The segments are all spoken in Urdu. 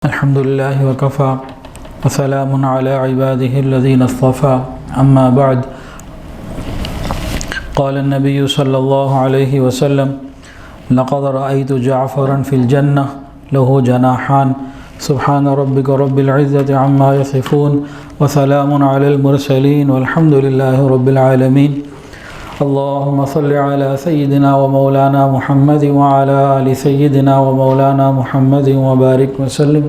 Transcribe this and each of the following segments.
الحمد لله وكفى وسلام على عباده الذين اصطفى أما بعد قال النبي صلى الله عليه وسلم لقد رأيت جعفرا في الجنة له جناحان سبحان ربك رب العزة عما يصفون وسلام على المرسلين والحمد لله رب العالمين اللهم صل على سيدنا ومولانا محمد وعلى آل سيدنا ومولانا محمد وبارك وسلم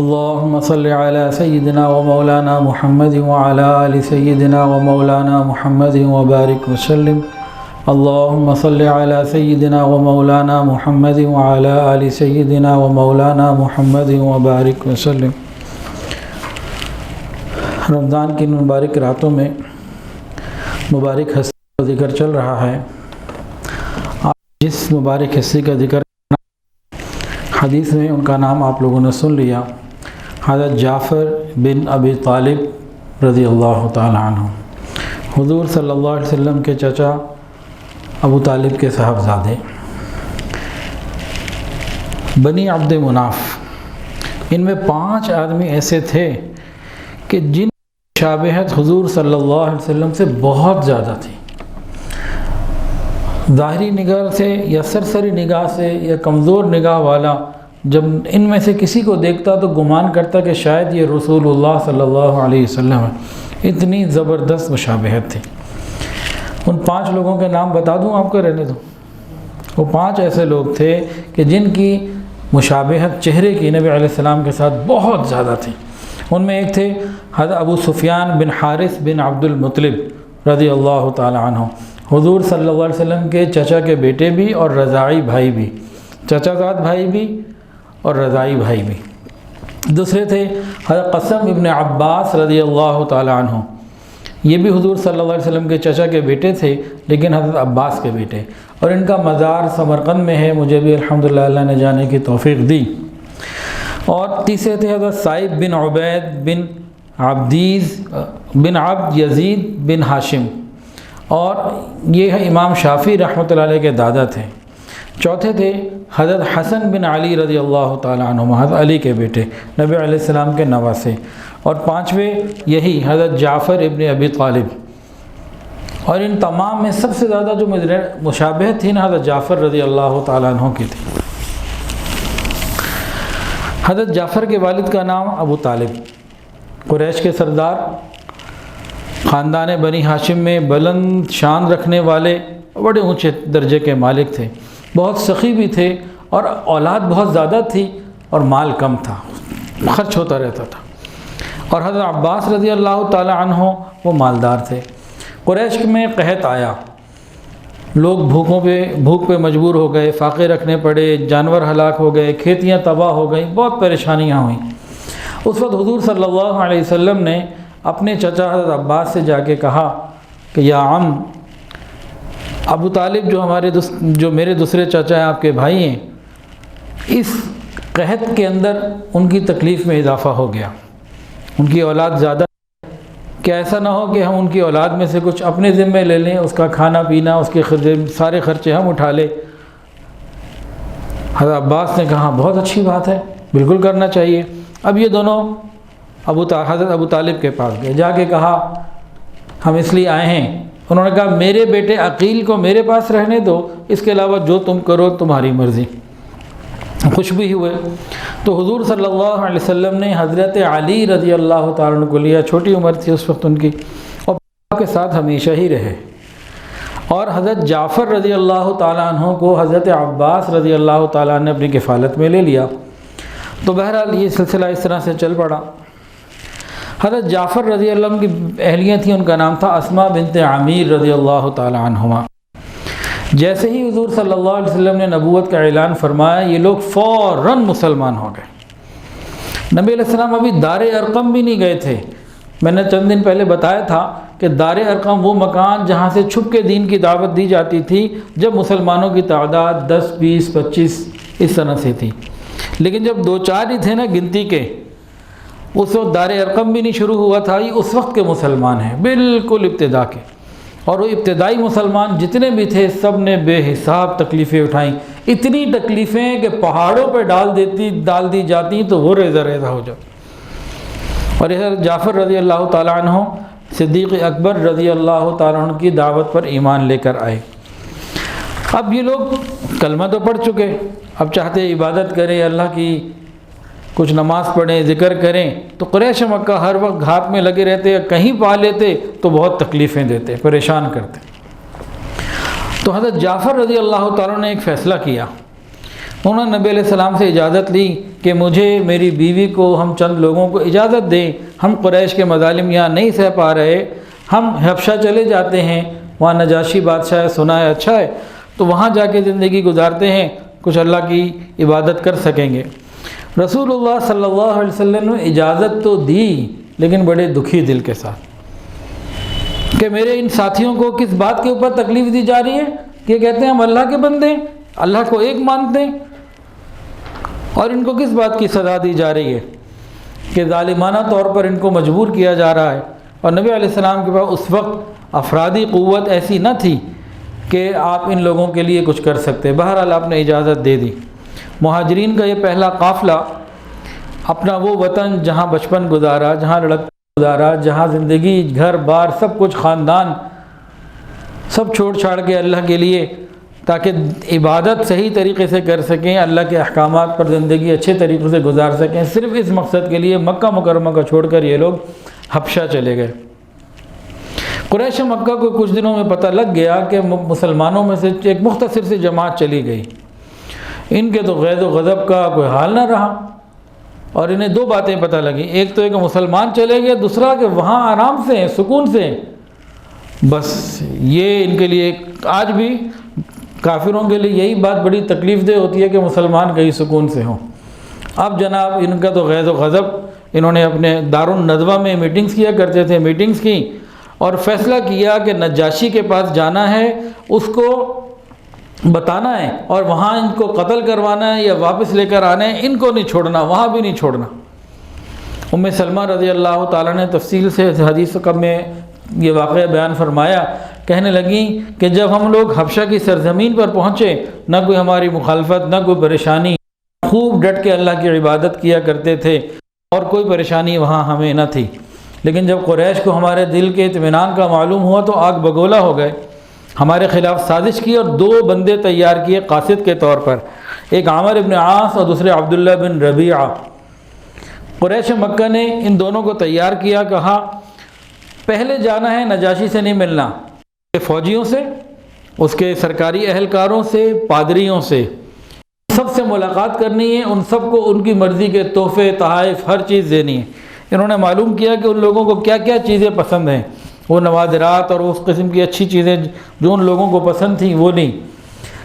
اللهم صل على سيدنا ومولانا محمد وعلى آل سيدنا ومولانا محمد وبارك وسلم اللهم صل على سيدنا ومولانا محمد وعلى آل سيدنا ومولانا محمد وبارك وسلم۔ رمضان کی مبارک راتوں میں مبارک ہستی کا ذکر چل رہا ہے۔ آج جس مبارک ہستی کا ذکر حدیث میں ان کا نام آپ لوگوں نے سن لیا، حضرت جعفر بن ابی طالب رضی اللہ تعالی عنہ، حضور صلی اللہ علیہ وسلم کے چچا ابو طالب کے صاحبزادے، بنی عبد مناف۔ ان میں 5 آدمی ایسے تھے کہ جن مشابہت حضور صلی اللہ علیہ وسلم سے بہت زیادہ تھی۔ ظاہری نگاہ سے یا سرسری نگاہ سے یا کمزور نگاہ والا جب ان میں سے کسی کو دیکھتا تو گمان کرتا کہ شاید یہ رسول اللہ صلی اللہ علیہ وسلم ہے۔ اتنی زبردست مشابہت تھی۔ ان 5 لوگوں کے نام بتا دوں آپ کو، رہنے دو۔ وہ 5 ایسے لوگ تھے کہ جن کی مشابہت چہرے کی نبی علیہ السلام کے ساتھ بہت زیادہ تھی۔ ان میں ایک تھے حضرت ابو سفیان بن حارث بن عبد المطلب رضی اللہ تعالی عنہ، حضور صلی اللہ علیہ وسلم کے چچا کے بیٹے بھی اور رضاعی بھائی بھی، چچا زاد بھائی بھی اور رضاعی بھائی بھی۔ دوسرے تھے حضرت قاسم ابن عباس رضی اللہ تعالی عنہ، یہ بھی حضور صلی اللہ علیہ وسلم کے چچا کے بیٹے تھے لیکن حضرت عباس کے بیٹے، اور ان کا مزار سمرقند میں ہے، مجھے بھی الحمدللہ اللہ نے جانے کی توفیق دی۔ اور تیسرے تھے حضرت سعید بن عبید بن عبدیز بن عبد یزید بن ہاشم، اور یہ امام شافعی رحمۃ اللہ علیہ کے دادا تھے۔ چوتھے تھے حضرت حسن بن علی رضی اللہ تعالی عنہ، حضرت علی کے بیٹے، نبی علیہ السلام کے نواسے۔ اور 5ویں یہی حضرت جعفر ابن ابی طالب۔ اور ان تمام میں سب سے زیادہ جو مشابہت تھی نا، حضرت جعفر رضی اللہ تعالی عنہ کی تھی۔ حضرت جعفر کے والد کا نام ابو طالب، قریش کے سردار، خاندان بنی ہاشم میں بلند شان رکھنے والے، بڑے اونچے درجے کے مالک تھے، بہت سخی بھی تھے، اور اولاد بہت زیادہ تھی اور مال کم تھا، خرچ ہوتا رہتا تھا۔ اور حضرت عباس رضی اللہ تعالی عنہ وہ مالدار تھے۔ قریش میں قحط آیا، لوگ بھوک پہ مجبور ہو گئے، فاقے رکھنے پڑے، جانور ہلاک ہو گئے، کھیتیاں تباہ ہو گئیں، بہت پریشانیاں ہوئیں۔ اس وقت حضور صلی اللہ علیہ وسلم نے اپنے چچا حضرت عباس سے جا کے کہا کہ یا عم، ابو طالب جو میرے دوسرے چچا ہیں، آپ کے بھائی ہیں، اس قحط کے اندر ان کی تکلیف میں اضافہ ہو گیا، ان کی اولاد زیادہ، کہ ایسا نہ ہو کہ ہم ان کی اولاد میں سے کچھ اپنے ذمہ لے لیں، اس کا کھانا پینا، اس کے سارے خرچے ہم اٹھا لیں۔ حضرت عباس نے کہا بہت اچھی بات ہے، بالکل کرنا چاہیے۔ اب یہ دونوں حضرت ابو طالب کے پاس گئے، جا کے کہا ہم اس لیے آئے ہیں۔ انہوں نے کہا میرے بیٹے عقیل کو میرے پاس رہنے دو، اس کے علاوہ جو تم کرو تمہاری مرضی۔ خوش بھی ہوئے۔ تو حضور صلی اللہ علیہ وسلم نے حضرت علی رضی اللہ تعالیٰ عنہ کو لیا، چھوٹی عمر تھی اس وقت ان کی، اور آپ کے ساتھ ہمیشہ ہی رہے۔ اور حضرت جعفر رضی اللہ تعالیٰ عنہ کو حضرت عباس رضی اللہ تعالیٰ عنہ نے اپنی کفالت میں لے لیا۔ تو بہرحال یہ سلسلہ اس طرح سے چل پڑا۔ حضرت جعفر رضی اللہ عنہ کی اہلیہ تھیں، ان کا نام تھا اسماء بنت عمیر رضی اللہ تعالیٰ عنہما۔ جیسے ہی حضور صلی اللہ علیہ وسلم نے نبوت کا اعلان فرمایا، یہ لوگ فوراً مسلمان ہو گئے۔ نبی علیہ السلام ابھی دار ارقم بھی نہیں گئے تھے۔ میں نے چند دن پہلے بتایا تھا کہ دار ارقم وہ مکان جہاں سے چھپ کے دین کی دعوت دی جاتی تھی، جب مسلمانوں کی تعداد 10، 20، 25 اس طرح سے تھی۔ لیکن جب 2-4 ہی تھے نا گنتی کے، اس وقت دار ارقم بھی نہیں شروع ہوا تھا، یہ اس وقت کے مسلمان ہیں، بالکل ابتدا کے۔ اور وہ ابتدائی مسلمان جتنے بھی تھے، سب نے بے حساب تکلیفیں اٹھائیں۔ اتنی تکلیفیں کہ پہاڑوں پہ ڈال دی جاتی تو وہ ریزہ ریزہ ہو جاتا۔ اور حضرت جعفر رضی اللہ تعالیٰ عنہ صدیق اکبر رضی اللہ تعالیٰ عنہ کی دعوت پر ایمان لے کر آئے۔ اب یہ لوگ کلمہ تو پڑھ چکے، اب چاہتے عبادت کریں، اللہ کی کچھ نماز پڑھیں، ذکر کریں، تو قریش مکہ ہر وقت گھات میں لگے رہتے، کہیں پا لیتے تو بہت تکلیفیں دیتے، پریشان کرتے۔ تو حضرت جعفر رضی اللہ تعالیٰ نے ایک فیصلہ کیا، انہوں نے نبی علیہ السلام سے اجازت لی کہ مجھے، میری بیوی کو، ہم چند لوگوں کو اجازت دیں، ہم قریش کے مظالم یہاں نہیں سہ پا رہے، ہم حبشہ چلے جاتے ہیں، وہاں نجاشی بادشاہ سنا ہے اچھا ہے، تو وہاں جا کے زندگی گزارتے ہیں، کچھ اللہ کی عبادت کر سکیں گے۔ رسول اللہ صلی اللہ علیہ وسلم نے اجازت تو دی، لیکن بڑے دکھی دل کے ساتھ کہ میرے ان ساتھیوں کو کس بات کے اوپر تکلیف دی جا رہی ہے کہ کہتے ہیں ہم اللہ کے بندے ہیں، اللہ کو ایک مانتے ہیں، اور ان کو کس بات کی سزا دی جا رہی ہے کہ ظالمانہ طور پر ان کو مجبور کیا جا رہا ہے۔ اور نبی علیہ السلام کے پاس اس وقت افرادی قوت ایسی نہ تھی کہ آپ ان لوگوں کے لیے کچھ کر سکتے۔ بہرحال آپ نے اجازت دے دی۔ مہاجرین کا یہ پہلا قافلہ اپنا وہ وطن جہاں بچپن گزارا، جہاں لڑک گزارا، جہاں زندگی، گھر بار سب کچھ، خاندان سب چھوڑ چھاڑ کے اللہ کے لیے، تاکہ عبادت صحیح طریقے سے کر سکیں، اللہ کے احکامات پر زندگی اچھے طریقے سے گزار سکیں، صرف اس مقصد کے لیے مکہ مکرمہ کو چھوڑ کر یہ لوگ حبشہ چلے گئے۔ قریش مکہ کو کچھ دنوں میں پتہ لگ گیا کہ مسلمانوں میں سے ایک مختصر سی جماعت چلی گئی، ان کے تو غیظ و غضب کا کوئی حال نہ رہا، اور انہیں دو باتیں پتہ لگیں، ایک تو ہے کہ مسلمان چلے گئے، دوسرا کہ وہاں آرام سے ہیں، سکون سے ہیں۔ بس یہ ان کے لیے آج بھی کافروں کے لیے یہی بات بڑی تکلیف دہ ہوتی ہے کہ مسلمان کہیں سکون سے ہوں۔ اب جناب ان کا تو غیظ و غضب، انہوں نے اپنے دارالندوہ میں میٹنگز کیا کرتے تھے، میٹنگز کی اور فیصلہ کیا کہ نجاشی کے پاس جانا ہے، اس کو بتانا ہے اور وہاں ان کو قتل کروانا ہے یا واپس لے کر آنا ہے، ان کو نہیں چھوڑنا، وہاں بھی نہیں چھوڑنا۔ ام سلمہ رضی اللہ تعالیٰ نے تفصیل سے حدیث میں یہ واقعہ بیان فرمایا، کہنے لگیں کہ جب ہم لوگ حبشہ کی سرزمین پر پہنچے، نہ کوئی ہماری مخالفت، نہ کوئی پریشانی، خوب ڈٹ کے اللہ کی عبادت کیا کرتے تھے اور کوئی پریشانی وہاں ہمیں نہ تھی۔ لیکن جب قریش کو ہمارے دل کے اطمینان کا معلوم ہوا تو آگ بگولا ہو گئے، ہمارے خلاف سازش کی اور دو بندے تیار کیے قاصد کے طور پر، ایک عامر ابن عاص اور دوسرے عبداللہ بن ربیعہ۔ قریش مکہ نے ان دونوں کو تیار کیا، کہا پہلے جانا ہے نجاشی سے نہیں ملنا، فوجیوں سے، اس کے سرکاری اہلکاروں سے، پادریوں سے، سب سے ملاقات کرنی ہے، ان سب کو ان کی مرضی کے تحفے، تحائف، ہر چیز دینی ہے۔ انہوں نے معلوم کیا کہ ان لوگوں کو کیا کیا چیزیں پسند ہیں، وہ نوادرات اور اس قسم کی اچھی چیزیں جو ان لوگوں کو پسند تھیں وہ نہیں۔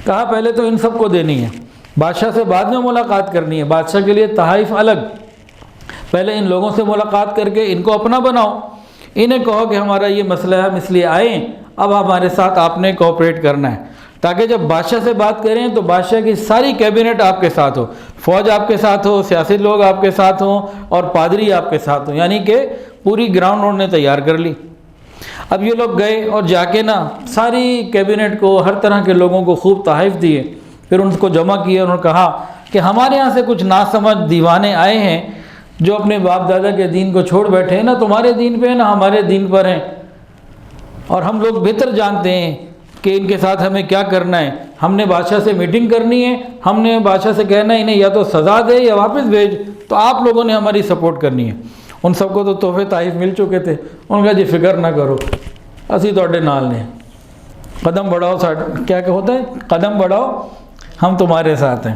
کہا پہلے تو ان سب کو دینی ہے، بادشاہ سے بعد میں ملاقات کرنی ہے، بادشاہ کے لیے تحائف الگ، پہلے ان لوگوں سے ملاقات کر کے ان کو اپنا بناؤ، انہیں کہو کہ ہمارا یہ مسئلہ ہے، ہم اس لیے آئیں، اب ہمارے ساتھ آپ نے کوآپریٹ کرنا ہے، تاکہ جب بادشاہ سے بات کریں تو بادشاہ کی ساری کیبنٹ آپ کے ساتھ ہو، فوج آپ کے ساتھ ہو، سیاسی لوگ آپ کے ساتھ ہوں اور پادری آپ کے ساتھ ہوں، یعنی کہ پوری گراؤنڈ انہوں نے تیار کر لی۔ اب یہ لوگ گئے اور جا کے نا ساری کیبنٹ کو، ہر طرح کے لوگوں کو خوب تحائف دیے، پھر ان کو جمع کیا، انہوں نے کہا کہ ہمارے ہاں سے کچھ ناسمجھ دیوانے آئے ہیں جو اپنے باپ دادا کے دین کو چھوڑ بیٹھے ہیں، نہ تمہارے دین پہ نہ ہمارے دین پر ہیں، اور ہم لوگ بہتر جانتے ہیں کہ ان کے ساتھ ہمیں کیا کرنا ہے، ہم نے بادشاہ سے میٹنگ کرنی ہے، ہم نے بادشاہ سے کہنا ہے انہیں یا تو سزا دے یا واپس بھیج، تو آپ لوگوں نے ہماری سپورٹ کرنی ہے۔ ان سب کو تو تحفے تحائف مل چکے تھے، ان کا جی فکر نہ کرو، اسی تواڈے نال نے، قدم بڑھاؤ، کیا کہ ہوتا ہے، قدم بڑھاؤ ہم تمہارے ساتھ ہیں۔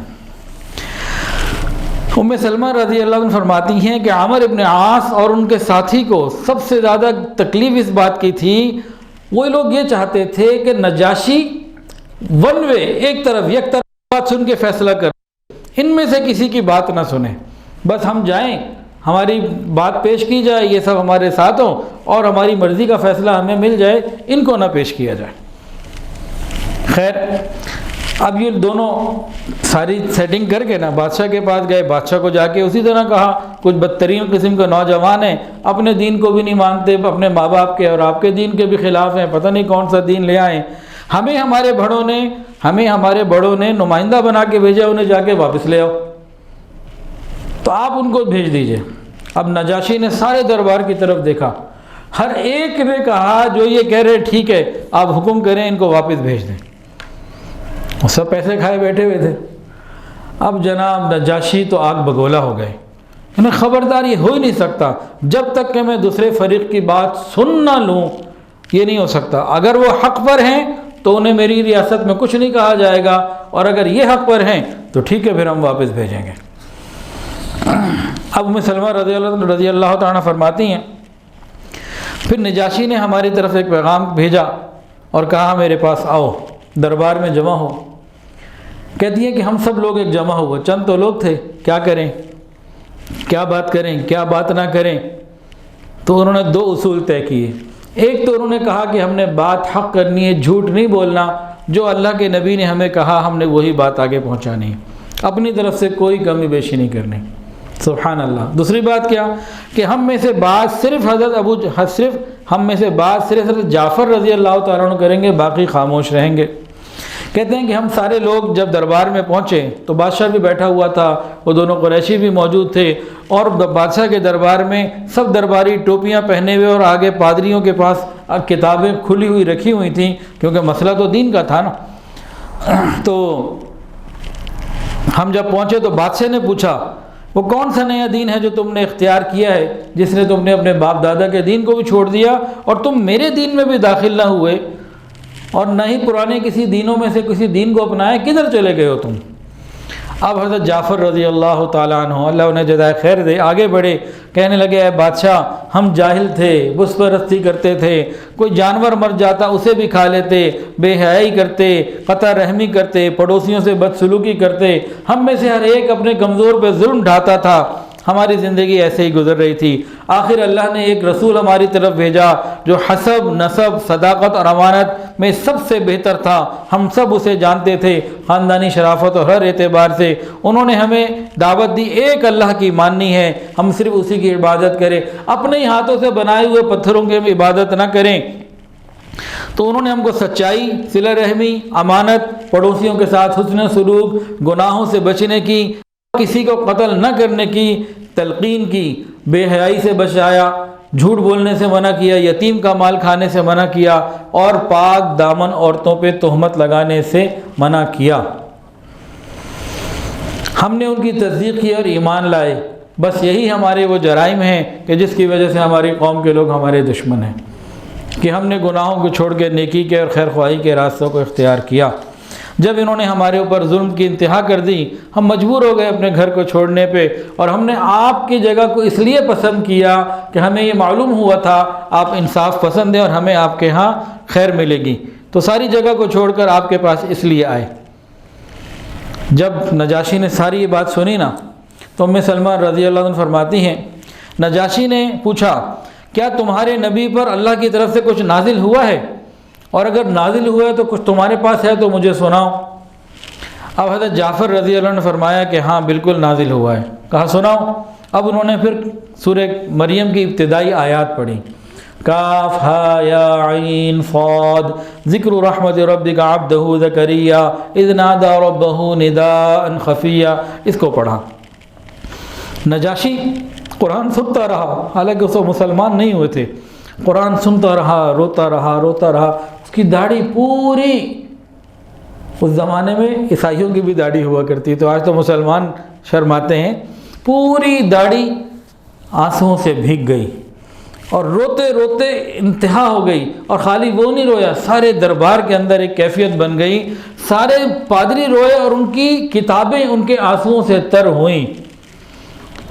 ام سلمہ رضی اللہ عنہ فرماتی ہیں کہ عامر ابن عاص اور ان کے ساتھی کو سب سے زیادہ تکلیف اس بات کی تھی، وہ لوگ یہ چاہتے تھے کہ نجاشی ون وے، ایک طرف بات سن کے فیصلہ کر، ان میں سے کسی کی بات نہ سنیں، بس ہم جائیں، ہماری بات پیش کی جائے، یہ سب ہمارے ساتھ ہوں اور ہماری مرضی کا فیصلہ ہمیں مل جائے، ان کو نہ پیش کیا جائے۔ خیر اب یہ دونوں ساری سیٹنگ کر کے نا بادشاہ کے پاس گئے، بادشاہ کو جا کے اسی طرح کہا، کچھ بدترین قسم کے نوجوان ہیں، اپنے دین کو بھی نہیں مانتے، اپنے ماں باپ کے اور آپ کے دین کے بھی خلاف ہیں، پتہ نہیں کون سا دین لے آئے، ہمیں ہمارے بڑوں نے ہمیں ہمارے بڑوں نے نمائندہ بنا کے بھیجا، انہیں جا کے واپس لے آؤ، تو آپ ان کو بھیج دیجئے۔ اب نجاشی نے سارے دربار کی طرف دیکھا، ہر ایک نے کہا جو یہ کہہ رہے ٹھیک ہے، آپ حکم کریں ان کو واپس بھیج دیں۔ سب پیسے کھائے بیٹھے ہوئے تھے۔ اب جناب نجاشی تو آگ بگولا ہو گئے، انہیں خبردار یہ ہو ہی نہیں سکتا، جب تک کہ میں دوسرے فریق کی بات سن نہ لوں یہ نہیں ہو سکتا۔ اگر وہ حق پر ہیں تو انہیں میری ریاست میں کچھ نہیں کہا جائے گا، اور اگر یہ حق پر ہیں تو ٹھیک ہے، پھر ہم واپس بھیجیں گے۔ اب ام سلمہ رضی اللہ تعالیٰ فرماتی ہیں پھر نجاشی نے ہماری طرف ایک پیغام بھیجا اور کہا میرے پاس آؤ، دربار میں جمع ہو۔ کہتی ہیں کہ ہم سب لوگ ایک جمع ہوئے، چند تو لوگ تھے، کیا کریں، کیا بات کریں، کیا بات نہ کریں۔ تو انہوں نے دو اصول طے کیے۔ ایک تو انہوں نے کہا کہ ہم نے بات حق کرنی ہے، جھوٹ نہیں بولنا، جو اللہ کے نبی نے ہمیں کہا ہم نے وہی بات آگے پہنچانی ہے، اپنی طرف سے کوئی کمی بیشی نہیں کرنی۔ سبحان اللہ۔ دوسری بات کیا کہ ہم میں سے بات صرف حضرت جعفر رضی اللہ تعالیٰ عنہ کریں گے، باقی خاموش رہیں گے۔ کہتے ہیں کہ ہم سارے لوگ جب دربار میں پہنچے تو بادشاہ بھی بیٹھا ہوا تھا، وہ دونوں قریشی بھی موجود تھے، اور بادشاہ کے دربار میں سب درباری ٹوپیاں پہنے ہوئے، اور آگے پادریوں کے پاس کتابیں کھلی ہوئی رکھی ہوئی تھیں، کیونکہ مسئلہ تو دین کا تھا نا۔ تو ہم جب پہنچے تو بادشاہ نے پوچھا وہ کون سا نیا دین ہے جو تم نے اختیار کیا ہے، جس نے تم نے اپنے باپ دادا کے دین کو بھی چھوڑ دیا اور تم میرے دین میں بھی داخل نہ ہوئے، اور نہ ہی پرانے کسی دینوں میں سے کسی دین کو اپنائے، کدھر چلے گئے ہو تم؟ اب حضرت جعفر رضی اللہ تعالیٰ عنہ، اللہ انہیں جزائے خیر دے، آگے بڑھے، کہنے لگے اے بادشاہ، ہم جاہل تھے، بت پرستی کرتے تھے، کوئی جانور مر جاتا اسے بھی کھا لیتے، بے حیائی کرتے، قطع رحمی کرتے، پڑوسیوں سے بدسلوکی کرتے، ہم میں سے ہر ایک اپنے کمزور پہ ظلم ڈھاتا تھا، ہماری زندگی ایسے ہی گزر رہی تھی۔ آخر اللہ نے ایک رسول ہماری طرف بھیجا جو حسب، نسب، صداقت اور امانت میں سب سے بہتر تھا، ہم سب اسے جانتے تھے، خاندانی شرافت اور ہر اعتبار سے انہوں نے ہمیں دعوت دی ایک اللہ کی ماننی ہے، ہم صرف اسی کی عبادت کریں، اپنے ہی ہاتھوں سے بنائے ہوئے پتھروں کی عبادت نہ کریں۔ تو انہوں نے ہم کو سچائی، صلہ رحمی، امانت، پڑوسیوں کے ساتھ حسن سلوک، گناہوں سے بچنے کی، کسی کو قتل نہ کرنے کی تلقین کی، بے حیائی سے بچایا، جھوٹ بولنے سے منع کیا، یتیم کا مال کھانے سے منع کیا، اور پاک دامن عورتوں پہ تہمت لگانے سے منع کیا۔ ہم نے ان کی تصدیق کی اور ایمان لائے، بس یہی ہمارے وہ جرائم ہیں کہ جس کی وجہ سے ہماری قوم کے لوگ ہمارے دشمن ہیں، کہ ہم نے گناہوں کو چھوڑ کے نیکی کے اور خیر خواہی کے راستوں کو اختیار کیا۔ جب انہوں نے ہمارے اوپر ظلم کی انتہا کر دی، ہم مجبور ہو گئے اپنے گھر کو چھوڑنے پہ، اور ہم نے آپ کی جگہ کو اس لیے پسند کیا کہ ہمیں یہ معلوم ہوا تھا آپ انصاف پسند ہیں اور ہمیں آپ کے ہاں خیر ملے گی، تو ساری جگہ کو چھوڑ کر آپ کے پاس اس لیے آئے۔ جب نجاشی نے ساری یہ بات سنی نا، تو ام سلمہ رضی اللہ عنہ فرماتی ہیں نجاشی نے پوچھا کیا تمہارے نبی پر اللہ کی طرف سے کچھ نازل ہوا ہے، اور اگر نازل ہوا ہے تو کچھ تمہارے پاس ہے تو مجھے سناؤ۔ اب حضرت جعفر رضی اللہ عنہ نے فرمایا کہ ہاں بالکل نازل ہوا ہے۔ کہا سناؤ۔ اب انہوں نے پھر سورہ مریم کی ابتدائی آیات پڑھی، کاف ہا یا عین صاد، ذکر رحمت ربک عبدہ زکریا اذ نادى ربہ نداء خفیا، اس کو پڑھا۔ نجاشی قرآن سنتا رہا، حالانکہ اس مسلمان نہیں ہوئے تھے، قرآن سنتا رہا، روتا رہا، اس کی داڑھی پوری، اس زمانے میں عیسائیوں کی بھی داڑھی ہوا کرتی، تو آج تو مسلمان شرماتے ہیں، پوری داڑھی آنسوؤں سے بھیگ گئی اور روتے روتے انتہا ہو گئی، اور خالی وہ نہیں رویا، سارے دربار کے اندر ایک کیفیت بن گئی، سارے پادری روئے اور ان کی کتابیں ان کے آنسوؤں سے تر ہوئیں۔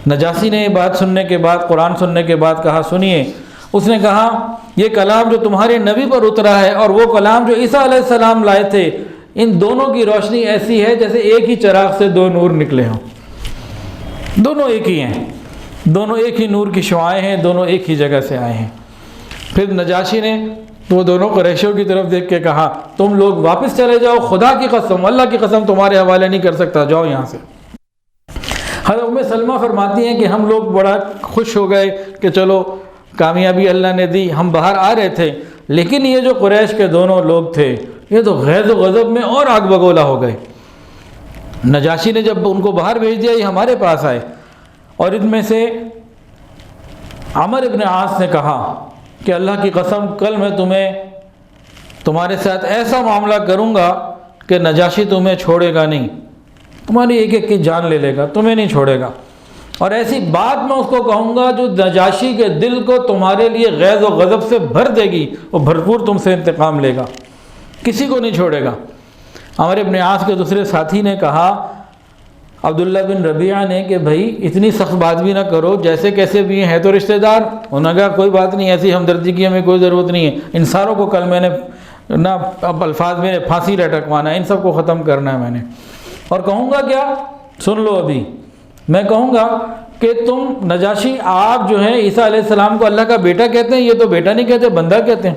نجاشی نے یہ بات سننے کے بعد، قرآن سننے کے بعد کہا سنیے، اس نے کہا یہ کلام جو تمہارے نبی پر اترا ہے اور وہ کلام جو عیسیٰ علیہ السلام لائے تھے، ان دونوں کی روشنی ایسی ہے جیسے ایک ہی چراغ سے دو نور نکلے ہوں، دونوں ایک ہی ہیں، دونوں ایک ہی نور کی شعاعیں ہیں، دونوں ایک ہی جگہ سے آئے ہیں۔ پھر نجاشی نے وہ دونوں قریشیوں کی طرف دیکھ کے کہا تم لوگ واپس چلے جاؤ، خدا کی قسم، اللہ کی قسم تمہارے حوالے نہیں کر سکتا، جاؤ یہاں سے۔ حضرت ام سلمہ فرماتی ہیں کہ ہم لوگ بڑا خوش ہو گئے کہ چلو کامیابی اللہ نے دی، ہم باہر آ رہے تھے، لیکن یہ جو قریش کے دونوں لوگ تھے یہ تو غیظ و غضب میں اور آگ بگولا ہو گئے۔ نجاشی نے جب ان کو باہر بھیج دیا، یہ ہمارے پاس آئے، اور ان میں سے عمر ابن عاص نے کہا کہ اللہ کی قسم کل میں تمہارے ساتھ ایسا معاملہ کروں گا کہ نجاشی تمہیں چھوڑے گا نہیں، تمہاری ایک ایک کی جان لے لے گا، تمہیں نہیں چھوڑے گا، اور ایسی بات میں اس کو کہوں گا جو نجاشی کے دل کو تمہارے لیے غیظ و غضب سے بھر دے گی، وہ بھرپور تم سے انتقام لے گا، کسی کو نہیں چھوڑے گا۔ عمر ابن عاص کے دوسرے ساتھی نے کہا عبداللہ بن ربیعہ نے کہ بھائی اتنی سخت بات بھی نہ کرو، جیسے کیسے بھی ہیں تو رشتہ دار۔ انہوں نے کہا کوئی بات نہیں، ایسی ہمدردی کی ہمیں کوئی ضرورت نہیں ہے، ان ساروں کو کل میں نے نہ اب الفاظ میں پھانسی لٹکوانا ہے، ان سب کو ختم کرنا ہے میں نے۔ اور کہوں گا کیا؟ سن لو ابھی، میں کہوں گا کہ تم نجاشی آپ جو ہیں عیسیٰ علیہ السلام کو اللہ کا بیٹا کہتے ہیں، یہ تو بیٹا نہیں کہتے، بندہ کہتے ہیں۔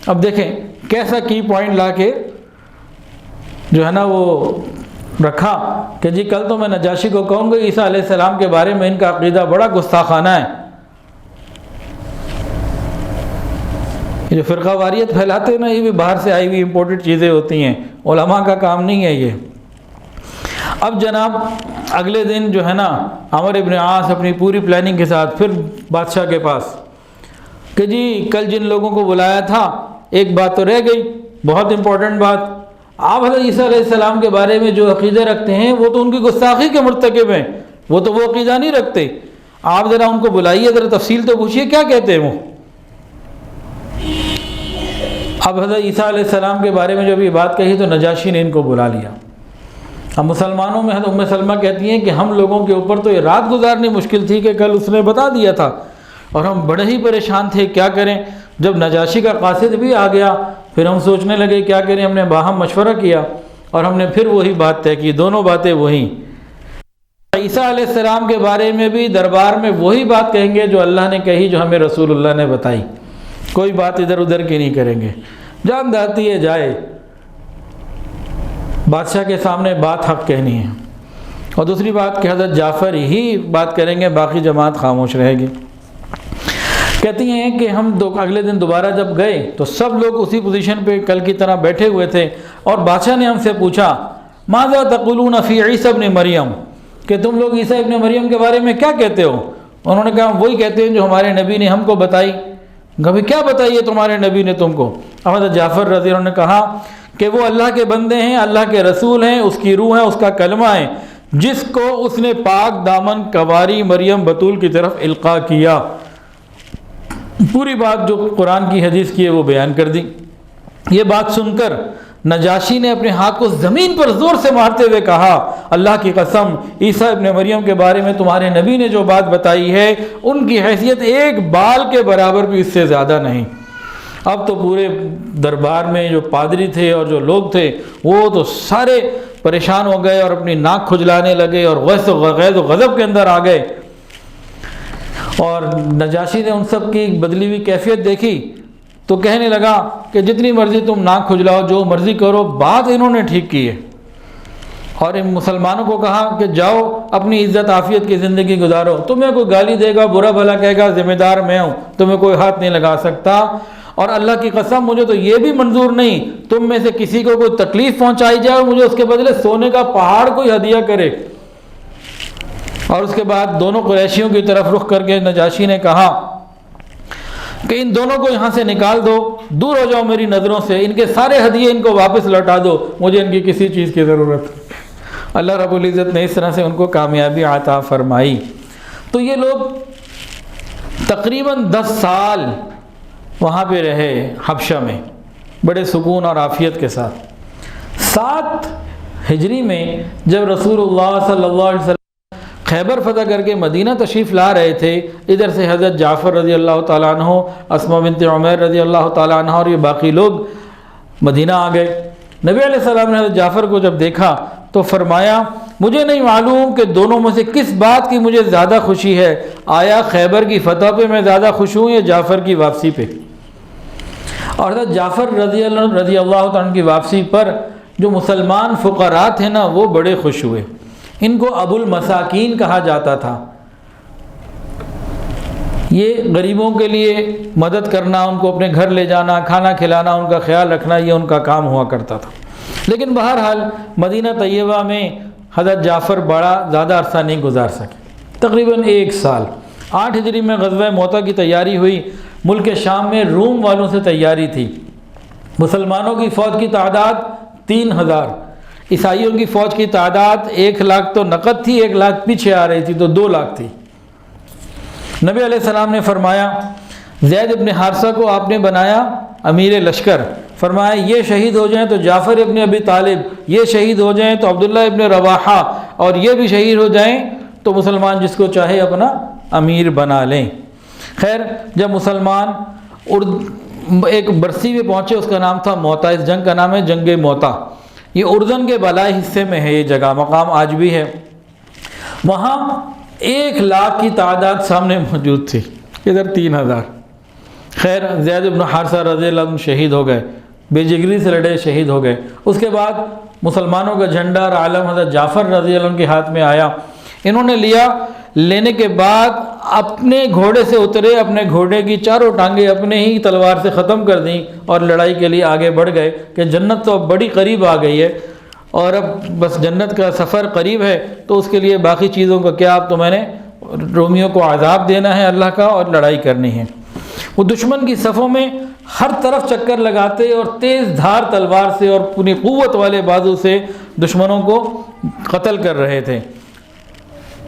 اب دیکھیں کیسا کی پوائنٹ لا کے جو ہے نا وہ رکھا کہ جی کل تو میں نجاشی کو کہوں گا عیسیٰ علیہ السلام کے بارے میں ان کا عقیدہ بڑا گستاخانہ ہے، یہ جو فرقہ واریت پھیلاتے ہیں نا، یہ بھی باہر سے آئی ہوئی امپورٹڈ چیزیں ہوتی ہیں، علماء کا کام نہیں ہے یہ۔ اب جناب اگلے دن جو ہے نا عمر ابن عاص اپنی پوری پلاننگ کے ساتھ پھر بادشاہ کے پاس کہ جی کل جن لوگوں کو بلایا تھا ایک بات تو رہ گئی، بہت امپورٹنٹ بات، آپ حضرت عیسیٰ علیہ السلام کے بارے میں جو عقیدے رکھتے ہیں وہ تو ان کی گستاخی کے مرتکب ہیں، وہ تو وہ عقیدہ نہیں رکھتے، آپ ذرا ان کو بلائیے، ذرا تفصیل تو پوچھیے کیا کہتے ہیں وہ۔ اب حضرت عیسیٰ علیہ السلام کے بارے میں جب یہ بات کہی تو نجاشی نے ان کو بلا لیا۔ اب مسلمانوں میں حضرت ام سلمہ کہتی ہیں کہ ہم لوگوں کے اوپر تو یہ رات گزارنی مشکل تھی کہ کل اس نے بتا دیا تھا، اور ہم بڑے ہی پریشان تھے کیا کریں۔ جب نجاشی کا قاصد بھی آ گیا پھر ہم سوچنے لگے کیا کریں، ہم نے باہم مشورہ کیا اور ہم نے پھر وہی بات طے کی، دونوں باتیں وہی، عیسیٰ علیہ السلام کے بارے میں بھی دربار میں وہی بات کہیں گے جو اللہ نے کہی، جو ہمیں رسول اللہ نے بتائی، کوئی بات ادھر ادھر کی نہیں کریں گے، جان داتی ہے جائے، بادشاہ کے سامنے بات حق کہنی ہے۔ اور دوسری بات کہ حضرت جعفر ہی بات کریں گے، باقی جماعت خاموش رہے گی۔ کہتی ہیں کہ ہم اگلے دن دوبارہ جب گئے تو سب لوگ اسی پوزیشن پہ کل کی طرح بیٹھے ہوئے تھے، اور بادشاہ نے ہم سے پوچھا ماذا تقولون فی عیسیٰ ابن مریم، کہ تم لوگ عیسیٰ ابن مریم کے بارے میں کیا کہتے ہو؟ انہوں نے کہا ہم وہی کہتے ہیں جو ہمارے نبی نے ہم کو بتائی۔ کبھی کیا بتائی ہے تمہارے نبی نے تم کو؟ حضرت جعفر رضی اللہ عنہ نے کہا کہ وہ اللہ کے بندے ہیں، اللہ کے رسول ہیں، اس کی روح ہے، اس کا کلمہ ہے، جس کو اس نے پاک دامن کواری مریم بتول کی طرف القاء کیا۔ پوری بات جو قرآن کی حدیث کی ہے وہ بیان کر دی۔ یہ بات سن کر نجاشی نے اپنے ہاتھ کو زمین پر زور سے مارتے ہوئے کہا اللہ کی قسم عیسیٰ ابن مریم کے بارے میں تمہارے نبی نے جو بات بتائی ہے ان کی حیثیت ایک بال کے برابر بھی اس سے زیادہ نہیں۔ اب تو پورے دربار میں جو پادری تھے اور جو لوگ تھے وہ تو سارے پریشان ہو گئے اور اپنی ناک کھجلانے لگے اور غیظ و غضب کے اندر آ گئے۔ اور نجاشی نے ان سب کی بدلی ہوئی کیفیت دیکھی تو کہنے لگا کہ جتنی مرضی تم ناک کھجلاؤ، جو مرضی کرو، بات انہوں نے ٹھیک کی ہے۔ اور ان مسلمانوں کو کہا کہ جاؤ اپنی عزت عافیت کی زندگی گزارو، تمہیں کوئی گالی دے گا، برا بھلا کہے گا، ذمہ دار میں ہوں، تمہیں کوئی ہاتھ نہیں لگا سکتا۔ اور اللہ کی قسم مجھے تو یہ بھی منظور نہیں تم میں سے کسی کو کوئی تکلیف پہنچائی جائے اور مجھے اس کے بدلے سونے کا پہاڑ کوئی ہدیہ کرے۔ اور اس کے بعد دونوں قریشیوں کی طرف رخ کر کے نجاشی نے کہا کہ ان دونوں کو یہاں سے نکال دو، دور ہو جاؤ میری نظروں سے، ان کے سارے ہدیے ان کو واپس لوٹا دو، مجھے ان کی کسی چیز کی ضرورت نہیں۔ اللہ رب العزت نے اس طرح سے ان کو کامیابی عطا فرمائی۔ تو یہ لوگ تقریباً 10 سال وہاں پہ رہے حبشہ میں بڑے سکون اور عافیت کے ساتھ۔ 7 ہجری میں جب رسول اللہ صلی اللہ علیہ وسلم خیبر فتح کر کے مدینہ تشریف لا رہے تھے، ادھر سے حضرت جعفر رضی اللہ تعالیٰ عنہ، اسماء بنت عمیر رضی اللہ تعالیٰ عنہ اور یہ باقی لوگ مدینہ آ گئے۔ نبی علیہ السلام نے حضرت جعفر کو جب دیکھا تو فرمایا مجھے نہیں معلوم کہ دونوں میں سے کس بات کی مجھے زیادہ خوشی ہے، آیا خیبر کی فتح پہ میں زیادہ خوش ہوں یا جعفر کی واپسی پہ؟ اور حضرت جعفر رضی اللہ تعالیٰ کی واپسی پر جو مسلمان فقراء تھے نا وہ بڑے خوش ہوئے۔ ان کو ابو المساکین کہا جاتا تھا۔ یہ غریبوں کے لیے مدد کرنا، ان کو اپنے گھر لے جانا، کھانا کھلانا، ان کا خیال رکھنا، یہ ان کا کام ہوا کرتا تھا۔ لیکن بہرحال مدینہ طیبہ میں حضرت جعفر بڑا زیادہ عرصہ نہیں گزار سکے، تقریباً 1 سال۔ 8 ہجری میں غزوہ موتا کی تیاری ہوئی۔ ملک شام میں روم والوں سے تیاری تھی۔ مسلمانوں کی فوج کی تعداد 3000، عیسائیوں کی فوج کی تعداد 1 لاکھ تو نقد تھی، 1 لاکھ پیچھے آ رہی تھی تو 2 لاکھ تھی۔ نبی علیہ السلام نے فرمایا زید ابن حارثہ کو آپ نے بنایا امیر لشکر، فرمایا یہ شہید ہو جائیں تو جعفر ابن ابی طالب، یہ شہید ہو جائیں تو عبداللہ ابن رواحہ، اور یہ بھی شہید ہو جائیں تو مسلمان جس کو چاہے اپنا امیر بنا لیں۔ خیر، جب مسلمان ایک برسی میں پہنچے، اس کا نام تھا موتا، اس جنگ کا نام ہے جنگ موتا۔ یہ اردن کے بالائی حصے میں ہے، یہ جگہ مقام آج بھی ہے۔ وہاں 1 لاکھ کی تعداد سامنے موجود تھی، ادھر 3000۔ خیر، زید بن حارثہ رضی اللہ عنہ شہید ہو گئے، بے جگری سے لڑے شہید ہو گئے۔ اس کے بعد مسلمانوں کا جھنڈا اور عالم حضرت جعفر رضی اللہ عنہ کے ہاتھ میں آیا۔ انہوں نے لیا، لینے کے بعد اپنے گھوڑے سے اترے، اپنے گھوڑے کی چاروں ٹانگیں اپنے ہی تلوار سے ختم کر دیں اور لڑائی کے لیے آگے بڑھ گئے کہ جنت تو اب بڑی قریب آ گئی ہے اور اب بس جنت کا سفر قریب ہے، تو اس کے لیے باقی چیزوں کا کیا، اب تو میں نے رومیوں کو عذاب دینا ہے اللہ کا اور لڑائی کرنی ہے۔ وہ دشمن کی صفوں میں ہر طرف چکر لگاتے اور تیز دھار تلوار سے اور پوری قوت والے بازو سے دشمنوں کو قتل کر رہے تھے،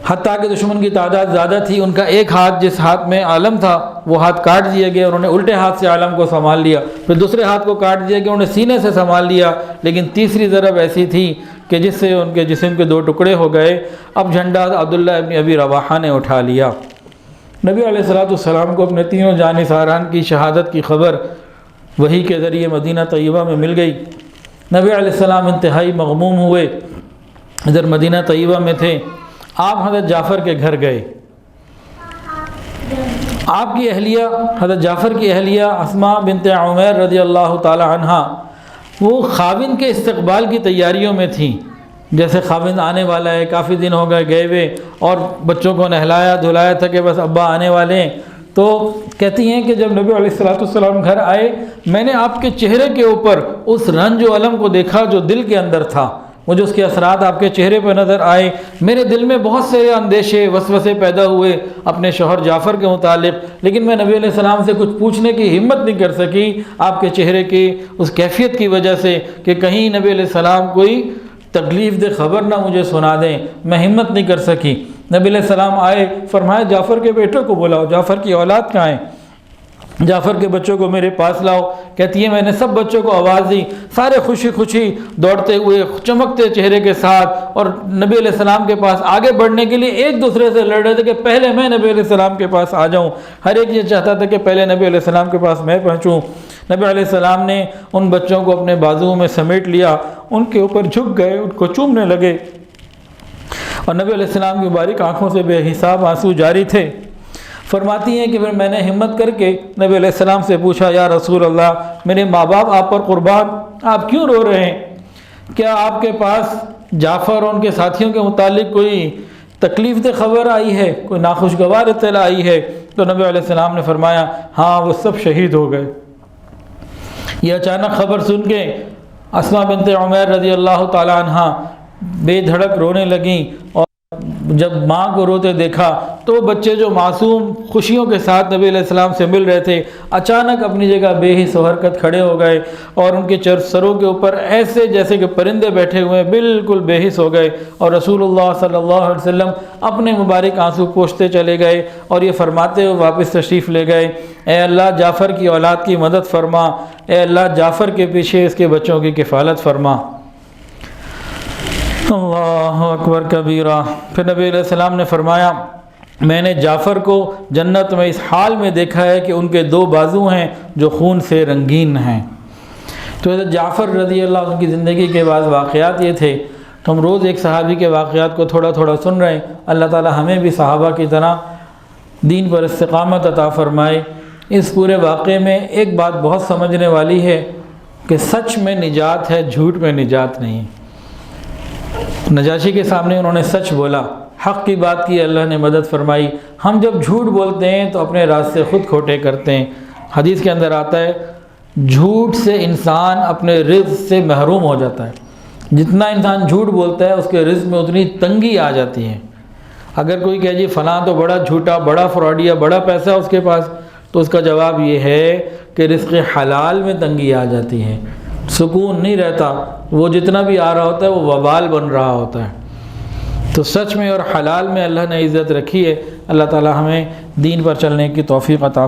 حتیٰ کہ دشمن کی تعداد زیادہ تھی۔ ان کا ایک ہاتھ، جس ہاتھ میں عالم تھا، وہ ہاتھ کاٹ دیا گیا، انہوں نے الٹے ہاتھ سے عالم کو سنبھال لیا، پھر دوسرے ہاتھ کو کاٹ دیا گیا، انہوں نے سینے سے سنبھال لیا، لیکن تیسری ضرب ایسی تھی کہ جس سے ان کے جسم کے 2 ٹکڑے ہو گئے۔ اب جھنڈا عبداللہ ابن ابی رواحہ نے اٹھا لیا۔ نبی علیہ السلام کو اپنے تینوں جانثاران کی شہادت کی خبر وحی کے ذریعے مدینہ طیبہ میں مل گئی۔ نبی علیہ السلام انتہائی مغموم ہوئے، ادھر مدینہ طیبہ میں تھے۔ آپ حضرت جعفر کے گھر گئے۔ آپ کی اہلیہ، حضرت جعفر کی اہلیہ اسماء بنت عمیر رضی اللہ تعالی عنہا، وہ خاوند کے استقبال کی تیاریوں میں تھیں۔ جیسے خاوند آنے والا ہے، کافی دن ہو گئے گئے ہوئے، اور بچوں کو نہلایا دھلایا تھا کہ بس ابا آنے والے ہیں، تو کہتی ہیں کہ جب نبی علیہ السلام گھر آئے، میں نے آپ کے چہرے کے اوپر اس رنج و الم کو دیکھا جو دل کے اندر تھا، مجھے اس کے اثرات آپ کے چہرے پہ نظر آئے۔ میرے دل میں بہت سے اندیشے وسوسے پیدا ہوئے اپنے شوہر جعفر کے متعلق، لیکن میں نبی علیہ السلام سے کچھ پوچھنے کی ہمت نہیں کر سکی آپ کے چہرے کی اس کیفیت کی وجہ سے کہ کہیں نبی علیہ السلام کوئی تکلیف دہ خبر نہ مجھے سنا دیں، میں ہمت نہیں کر سکی۔ نبی علیہ السلام آئے، فرمایا جعفر کے بیٹوں کو بلاؤ، جعفر کی اولاد کہاں ہیں، جعفر کے بچوں کو میرے پاس لاؤ۔ کہتی ہے میں نے سب بچوں کو آواز دی، سارے خوشی خوشی دوڑتے ہوئے چمکتے چہرے کے ساتھ اور نبی علیہ السلام کے پاس آگے بڑھنے کے لیے ایک دوسرے سے لڑ رہے تھے کہ پہلے میں نبی علیہ السلام کے پاس آ جاؤں۔ ہر ایک یہ چاہتا تھا کہ پہلے نبی علیہ السلام کے پاس میں پہنچوں۔ نبی علیہ السلام نے ان بچوں کو اپنے بازوؤں میں سمیٹ لیا، ان کے اوپر جھک گئے، ان کو چومنے لگے، اور نبی علیہ السلام کی مبارک آنکھوں سے بے حساب آنسو جاری تھے۔ فرماتی ہیں کہ پھر میں نے ہمت کر کے نبی علیہ السلام سے پوچھا، یا رسول اللہ، میرے ماں باپ آپ پر قربان، آپ کیوں رو رہے ہیں؟ کیا آپ کے پاس جعفر اور ان کے ساتھیوں کے متعلق کوئی تکلیف دہ خبر آئی ہے، کوئی ناخوشگوار اطلاع آئی ہے؟ تو نبی علیہ السلام نے فرمایا ہاں، وہ سب شہید ہو گئے۔ یہ اچانک خبر سن کے اسماء بنت عمیر رضی اللہ تعالی عنہا بے دھڑک رونے لگیں، اور جب ماں کو روتے دیکھا تو بچے جو معصوم خوشیوں کے ساتھ نبی علیہ السلام سے مل رہے تھے، اچانک اپنی جگہ بے حس و حرکت کھڑے ہو گئے، اور ان کے سروں کے اوپر ایسے جیسے کہ پرندے بیٹھے ہوئے بالکل بے حس ہو گئے، اور رسول اللہ صلی اللہ علیہ وسلم اپنے مبارک آنسو پوچھتے چلے گئے اور یہ فرماتے ہوئے واپس تشریف لے گئے، اے اللہ جعفر کی اولاد کی مدد فرما، اے اللہ جعفر کے پیچھے اس کے بچوں کی کفالت فرما۔ اللہ اکبر کبیرہ۔ پھر نبی علیہ السلام نے فرمایا میں نے جعفر کو جنت میں اس حال میں دیکھا ہے کہ ان کے 2 بازو ہیں جو خون سے رنگین ہیں۔ تو حضرت جعفر رضی اللہ عنہ کی زندگی کے بعض واقعات یہ تھے۔ تو ہم روز ایک صحابی کے واقعات کو تھوڑا تھوڑا سن رہے ہیں۔ اللہ تعالی ہمیں بھی صحابہ کی طرح دین پر استقامت عطا فرمائے۔ اس پورے واقعے میں ایک بات بہت سمجھنے والی ہے کہ سچ میں نجات ہے، جھوٹ میں نجات نہیں۔ نجاشی کے سامنے انہوں نے سچ بولا، حق کی بات کی اللہ نے مدد فرمائی۔ ہم جب جھوٹ بولتے ہیں تو اپنے راستے خود کھوٹے کرتے ہیں۔ حدیث کے اندر آتا ہے جھوٹ سے انسان اپنے رزق سے محروم ہو جاتا ہے۔ جتنا انسان جھوٹ بولتا ہے اس کے رزق میں اتنی تنگی آ جاتی ہے۔ اگر کوئی کہے جی فلاں تو بڑا جھوٹا، بڑا فراڈیا، بڑا پیسہ اس کے پاس، تو اس کا جواب یہ ہے کہ رزق حلال میں تنگی آ جاتی ہے، سکون نہیں رہتا، وہ جتنا بھی آ رہا ہوتا ہے وہ وبال بن رہا ہوتا ہے۔ تو سچ میں اور حلال میں اللہ نے عزت رکھی ہے۔ اللہ تعالی ہمیں دین پر چلنے کی توفیق عطا